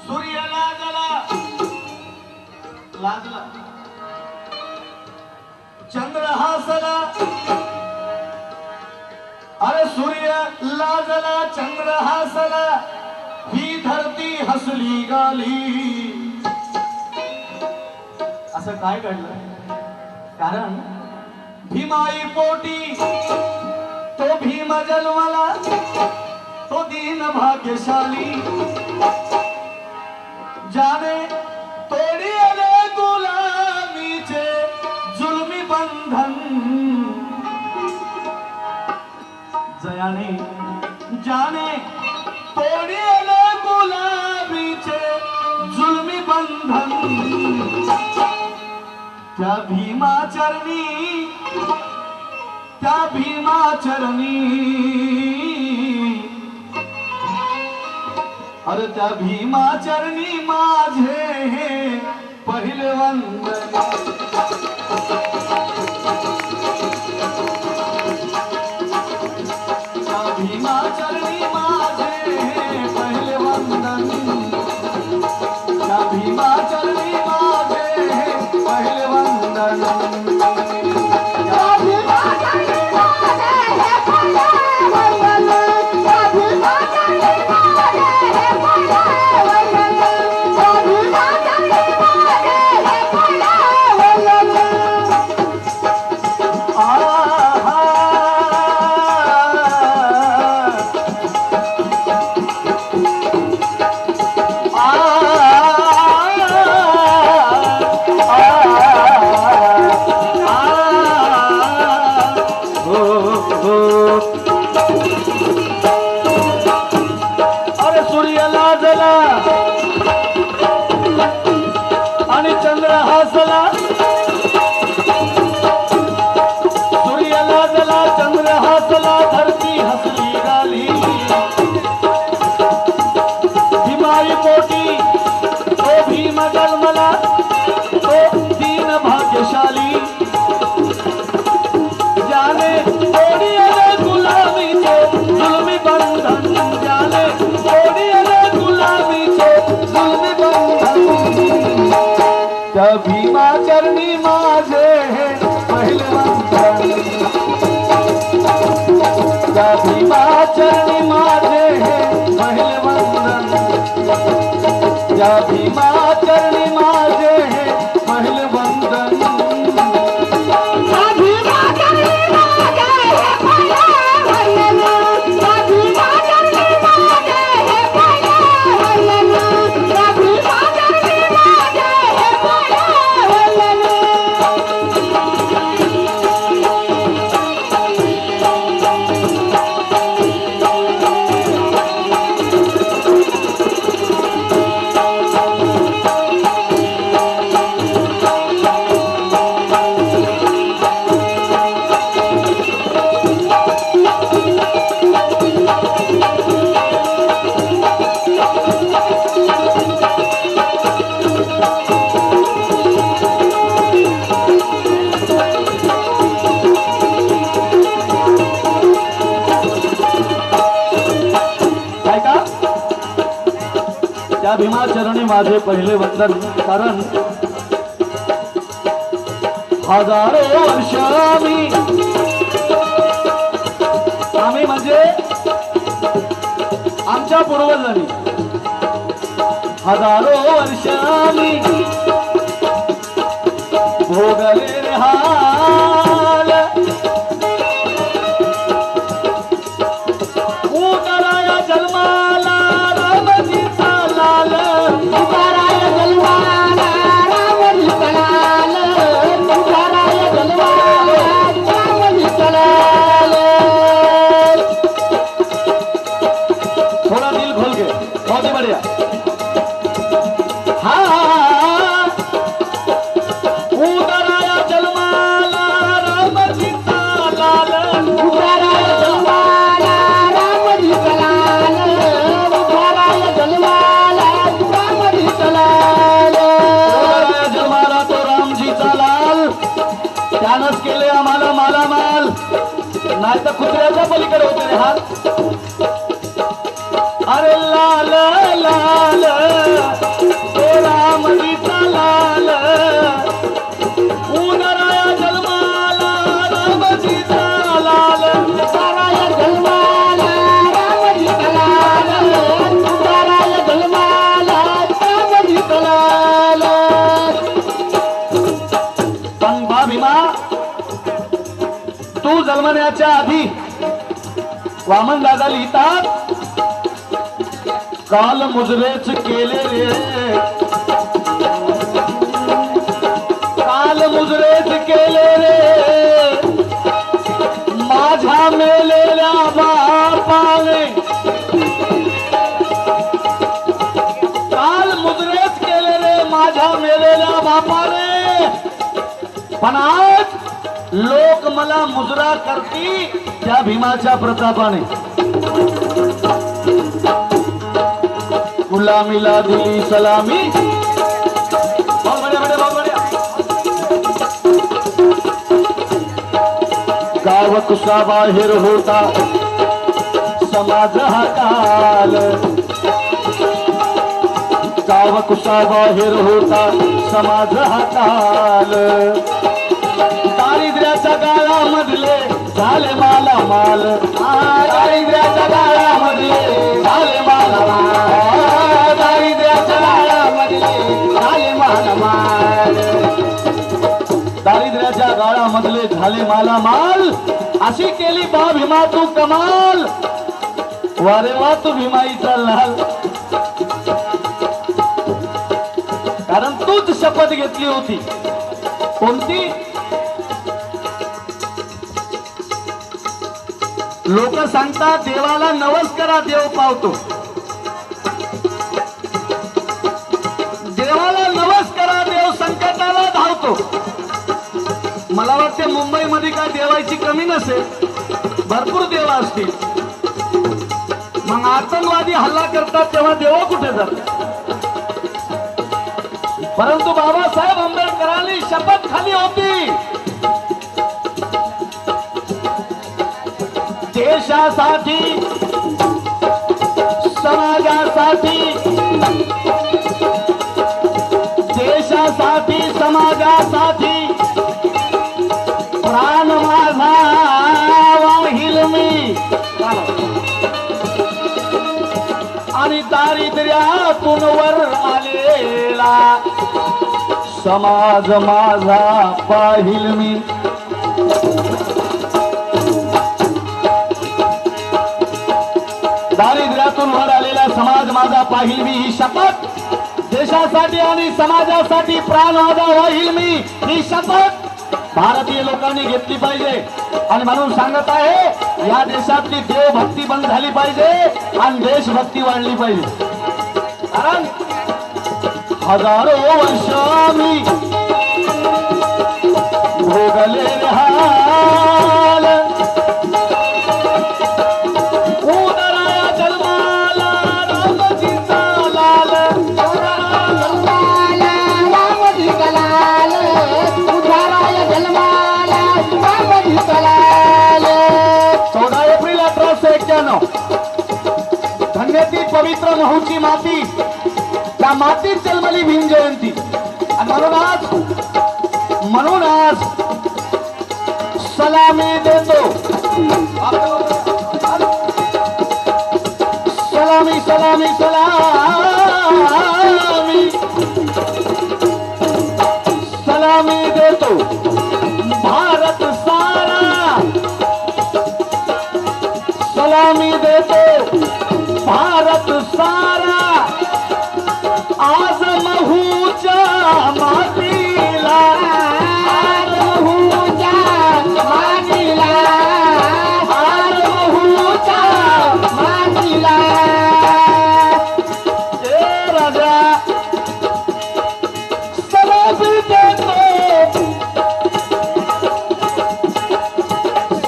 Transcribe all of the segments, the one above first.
सूर्य लाजला लाजला चंद्र हसला अरे सूर्य लाजला चंद्र हसला ही धरती हसली गाली असं काय घडलं कारण भीमाई पोटी तो भीम जन्मला तो दीन भाग्यशाली जाने तोड़ी आले गुलामीचे जुलमी बंधन जयाने जाने तोड़ी आले गुलामीचे जुलमी बंधन त्या भीमाचरणी अरे त्या भीमाचरणी माझे पहिले वंदन त्या भीमाचरणी माझे पहिले वंदन त्या भीमाचरणी माझे पहिले वंदन आणि चंद्र हसला सूर्य लाजला चंद्र हसला धरती हसली गाली भीमाई पोटी तो भीम जन्मला तो दीन भाग्यशाली जाने तोड़ी आले गुलामीचे जुलमी बंधन जाने तोड़ी आले गुलामीचे जुलमी बंधन त्या भीमाचरणी माझे पहिले वंदन त्या भीमाचरणी माझे पहिले वंदन त्या भीमाचरणी माझे पहिले वंदन त्या भीमाचरणी माझे पहिले वंदन कारण हजारो वर्ष आम्ही म्हणजे आमच्या पूर्वजांनी हजारो वर्ष भोगले रे हाल उतराया जन्माला रामजीचा लाल उतराया जन्माला रामजीचा लाल उतराया जन्माला रामजीचा लाल थोड़ा दिल खोल के बहुत ही बढ़िया त्यानंच केले आम्हाला मालामाल नाही तर कुत्र्याच्या पलीकडे होते रे हात अरे लाल लाल मधीचा लाल उदराया जन्माला रामजीचा लाल उदाराया जन्माला रामजीचा लाल उदाराया जन्माला रामजीचा लाल. पण बा भीमा तू जन्मण्याच्या आधी वामन दादा लिहितात काल मुजरेच केले रे काल मुजरेच केले रे माझ्या मेलेल्या बापाने काल मुजरेच केले रे माझ्या मेलेल्या बापाने पण आज लोक मला मुजरा करती त्या भीमाच्या प्रतापाने गुलामीला दिली सलामी बहुत बढ़िया बेटे बहुत बढ़िया गाव कुसा बाहेर होता समाज हा काल गाव कुसा बाहेर होता समाज हा काल दारिद्र्याच्या गाळामधले झाले माला माल दारिद्र्याच्या गाळामधले झाले माला माल दारिद्र्याच्या गाळामधले झाले माला माल दारिद्र्याच्या गाळामधले झाले माला माल अशी केली बा भीमा तू कमाल वारे वा तू भीमाईचा लाल कारण तूच शपथ घेतली होती कोणती लोक सांगतात देवाला नवस करा देव पावतो देवाला नवस करा देव संकटाला धावतो मला वाटते मुंबईमध्ये काय देवाची कमी नसेल भरपूर देव असतील मग आतंकवादी हल्ला करतात तेव्हा देव कुठे जातात परंतु बाबासाहेब आंबेडकरांनी शपथ खाली होती देशासाठी समाजासाठी देशासाठी समाजासाठी प्राण माझा वाहील मी आणि दारिद्र्यातून वर आलेला समाज माझा पाहिल मी दारिद्र्यातून वर आलेला समाज माझा पाहिल मी ही शपथ देशासाठी आणि समाजासाठी प्राण माझा वाहील मी ही शपथ भारतीय लोकांनी घेतली पाहिजे आणि म्हणून सांगत आहे या देशातली देवभक्ती बंद झाली पाहिजे आणि देशभक्ती वाढली पाहिजे कारण हजारो वर्ष मी भोगले हाल उदराया जन्माला रामजीचा लाल जन्माला रामजीचा लाल उदाराया जन्माला रामजीचा लाल. 14 एप्रिल 1891 धन्य ती पवित्र महूची माती त्या मातीत जन्मली भीम जयंती आणि म्हणून आज सलामी देतो सलामी सलामी सलामी सलामी देतो भारत सारा सलामी देतो भारत सारा आज महूच्या मातीला आज महूच्या मातीला आज महूच्या मातीला ए राजा सलामी देतो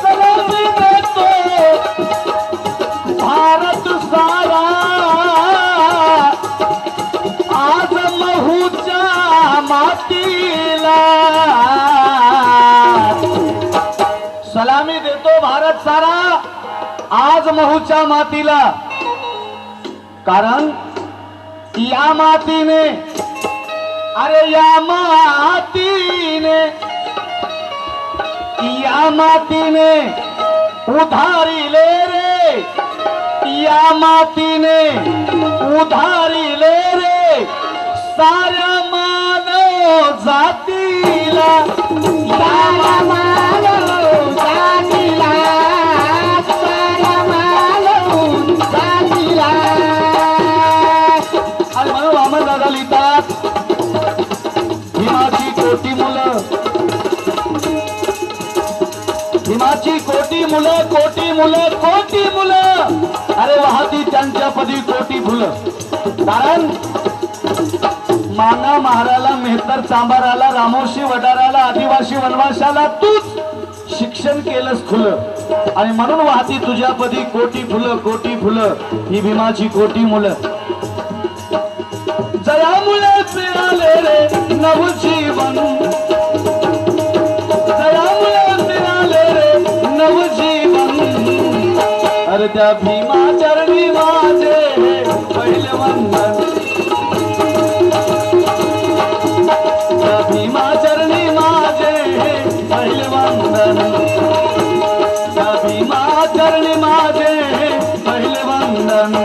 सलामी देतो भारत सारा आज महूच्या मातीला सलामी देतो भारत सारा आज महूच्या मातीला कारण या मातीने अरे या मातीने उधारिले रे, या मातीने उधारिले रे साऱ्या मानव जातीला, साऱ्या मानव जातीला, साऱ्या मानव जातीला. आणि म्हणून वामन दादा लिहितात भीमाची कोटी मुलं, भीमाची कोटी मुलं, कोटी मुलं, कोटी मुलं, अरे वाहती त्यांच्या पदी कोटी फुलं. कारण माना महाराला, मेहतर चांबाराला, रामोशी वडाराला, आदिवासी वनवासाला तूच शिक्षण केलंस खुलं, आणि म्हणून वाहती तुझ्या पदी कोटी फुलं, कोटी फुलं, ही भीमाची कोटी मुलं. जयामुळे मिळाले रे नवजीवन, जयामुळे मिळाले रे नवजीवन, अरे त्या भीमा चरणी माझे पहिले वंदन, त्या भीमा चरणी माझे पहिले वंदन, त्या भीमा चरणी माझे पहिले वंदन.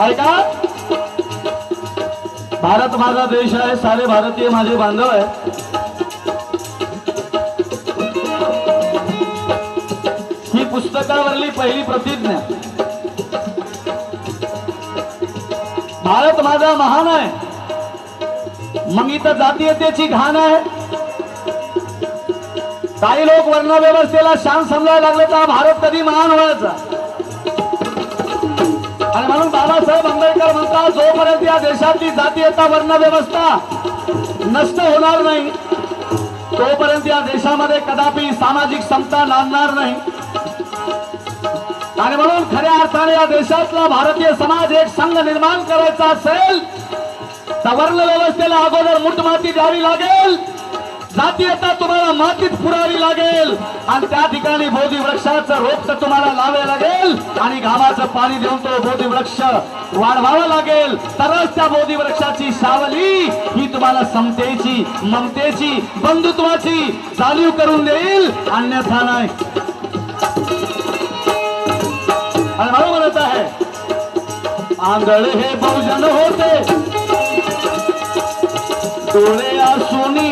ऐका, भारत माझा देश आहे, सारे भारतीय माझे बांधव आहे. ही पुस्तकावरली पहिली प्रतिज्ञा. भारत माझा महान आहे, मग इथं जातीयतेची घाण आहे. काही लोक वर्णव्यवस्थेला शान समजायला लागले तर भारत कधी महान व्हायचा. आणि म्हणून बाबासाहेब आंबेडकर म्हणतात जोपर्यंत या देशातली जातीयता वर्णव्यवस्था नष्ट होणार नाही तोपर्यंत या देशामध्ये कदापि सामाजिक समता नांदणार नाही. आणि म्हणून खऱ्या अर्थाने या देशातला भारतीय समाज एक संघ निर्माण करायचा असेल तर वर्णव्यवस्थेला अगोदर मुठमाती द्यावी लागेल, जातीयता तुम्हाला मातीत पुरावी लागेल, आणि त्या ठिकाणी बोधी वृक्षाचं रोप तुम्हाला लावावे लागेल, आणि घामाचं पाणी देऊन तो बोधी वृक्ष वाढवावा लागेल. तरच त्या बोधी वृक्षाची सावली ही तुम्हाला समतेची, ममतेची, बंधुत्वाची जाणीव करून देईल, अन्यथा नाही. आणि म्हणून म्हणत आहे आंधळे हे बहुजन होते डोळे असूनी,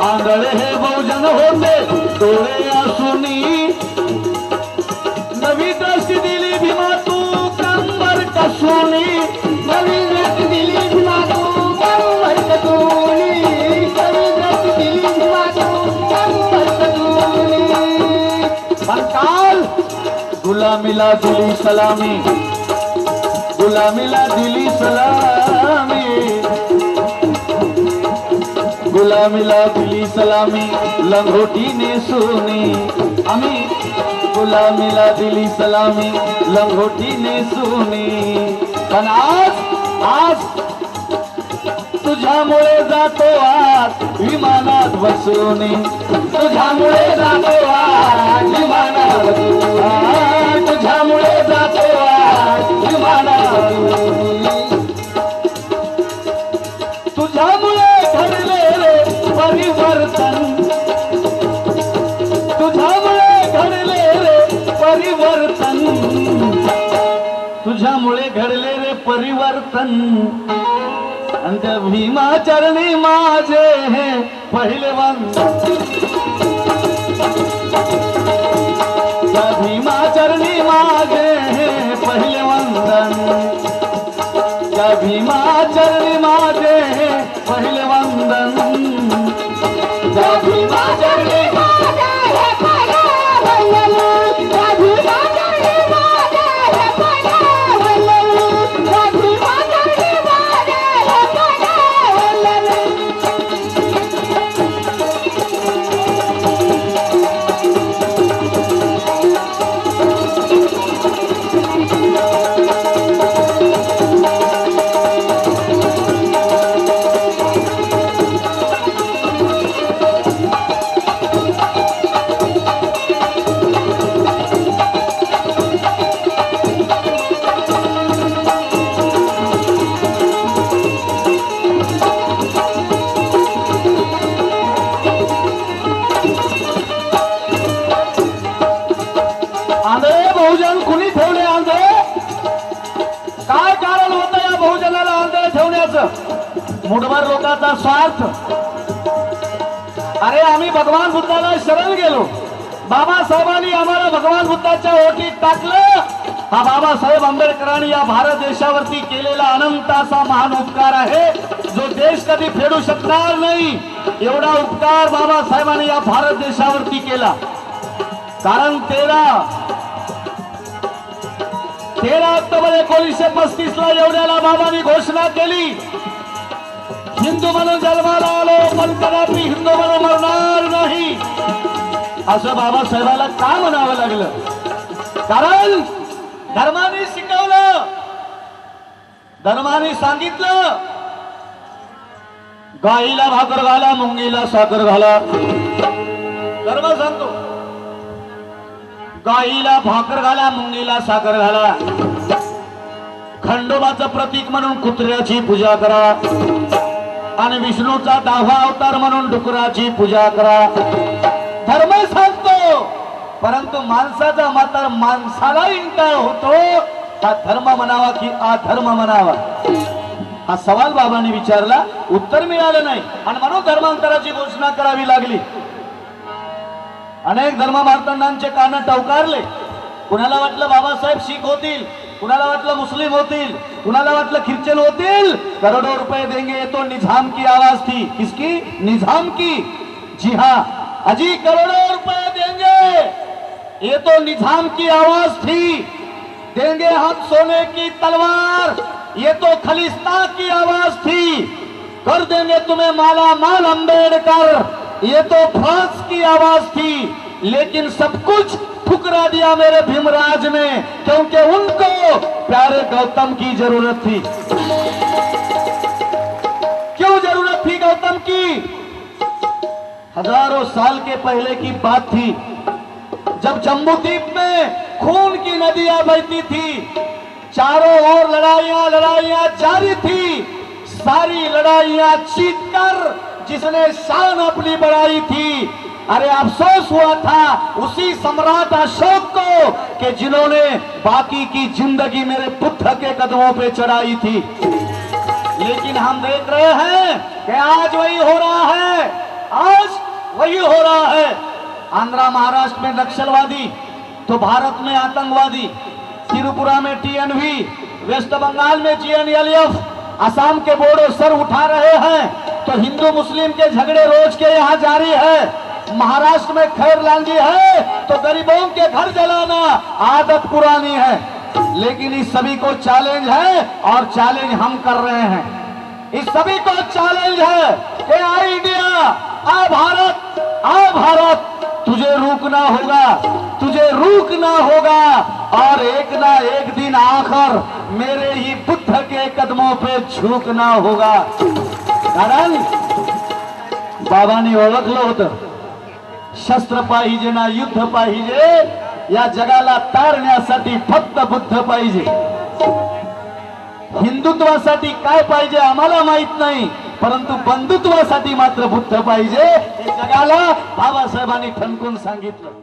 आंधळे हे बहुजन होते डोळे असूनी, नवी दृष्टी दिली भीमा तू कंबर कसूनी, नवी दृष्टी दिली भीमा तू कंबर कसूनी, नवी दृष्टी दिली भीमा तू कंबर कसूनी. पण काल गुलामीला दिली सलामी, गुलामीला दिली सलामी, गुलामीला दिली सलामी लंगोटीने सोनी. आम्ही गुलामीला दिली सलामी लंगोटीने सोनी. पण आज तुझ्यामुळे जातो आज विमानात बसून, तुझ्यामुळे जातो आज विमानात बसून, तुझ्यामुळे जातो आज विमानात बसून. तुझ्यामुळे घडले रे परिवर्तन, तुझ्यामुळे घडले रे परिवर्तन, तुझ्यामुळे घडले रे परिवर्तन. आणि त्या भीमा चरणी माझे हे पहिले वंदन, त्या भीमा चरणी माझे मुठभर लोकांचा स्वार्थ. अरे आम्ही भगवान बुद्धाला शरण गेलो, बाबासाहेबांनी आम्हाला भगवान बुद्धाच्या ओटीत टाकलं. हा बाबासाहेब आंबेडकरांनी या भारत देशावरती केलेला अनंत असा महान उपकार आहे, जो देश कधी फेडू शकणार नाही. एवढा उपकार बाबासाहेबांनी या भारत देशावरती केला. कारण 13 ऑक्टोबर 1935 ला एवढ्याला बाबांनी घोषणा केली, हिंदू म्हणून जन्माला आलो पण कदापि हिंदू म्हणून मरणार नाही. असं बाबासाहेबाला का म्हणावं लागलं? कारण धर्माने शिकवलं, धर्माने सांगितलं, गाईला भाकर घाला, मुंगीला साखर घाला. धर्म सांगतो, गाईला भाकर घाला, मुंगीला साखर घाला. खंडोबाचं प्रतीक म्हणून कुत्र्याची पूजा करा आणि विष्णूचा 10वा अवतार म्हणून डुकराची पूजा करा. धर्म सांगतो, परंतु माणसाचा मात्र माणसाला इंकार होतो. हा धर्म म्हणावा की अधर्म म्हणावा, हा सवाल बाबांनी विचारला, उत्तर मिळालं नाही आणि म्हणून धर्मांतराची घोषणा करावी लागली. अनेक धर्म मार्तंडांचे कान टवकारले. कुणाला वाटलं बाबासाहेब शीख होतील, कुणाला वाटलं मुस्लिम होतील, कुणाला वाटलं ख्रिश्चन होतील. करोड़ों रुपए देंगे, ये तो निजाम की आवाज थी. किसकी? निजाम की. जी हाँ, अजी करोड़ों रुपए देंगे, ये तो निजाम की आवाज थी. देंगे हम सोने की तलवार, ये तो खलिस्तान की आवाज थी. कर देंगे तुम्हें माला माल अम्बेडकर, ये तो फ्रांस की आवाज थी. लेकिन सब कुछ ठुकरा दिया मेरे भीमराज ने, क्योंकि उनको प्यारे गौतम की जरूरत थी. क्यों जरूरत थी गौतम की? हजारों साल के पहले की बात थी, जब जम्बूद्वीप में खून की नदियां बहती थी, चारों ओर लड़ाइयां जारी थी. सारी लड़ाइयां जीतकर जिसने शान अपनी बढ़ाई थी, अरे अफसोस हुआ था उसी सम्राट अशोक को कि जिन्होंने बाकी की जिंदगी मेरे बुद्ध के कदमों पे चढ़ाई थी. लेकिन हम देख रहे हैं कि आज वही हो रहा है, आज वही हो रहा है. आंध्रा महाराष्ट्र में नक्सलवादी तो भारत में आतंकवादी, त्रिपुरा में TNV, वेस्ट बंगाल में GNLF, असम के बोडो सर उठा रहे हैं. तो हिंदू मुस्लिम के झगड़े रोज के यहाँ जारी है. महाराष्ट्र में खैर लांजी है तो गरीबों के घर जलाना आदत पुरानी है. लेकिन इस सभी को चैलेंज है और चैलेंज हम कर रहे हैं. इस सभी को चैलेंज है कि आ इंडिया, आ भारत, तुझे रुकना होगा, तुझे रुकना होगा और एक ना एक दिन आखिर मेरे ही बुद्ध के कदमों पे झुकना होगा. कारण बाबांनी ओळखलं होतं, शस्त्र पाहिजे ना युद्ध पाहिजे, या जगाला तारण्यासाठी फक्त बुद्ध पाहिजे. हिंदुत्वासाठी काय पाहिजे आम्हाला माहित नाही, परंतु बंधुत्वासाठी मात्र बुद्ध पाहिजे. हे जगाला बाबासाहेबांनी ठणकून सांगितलं.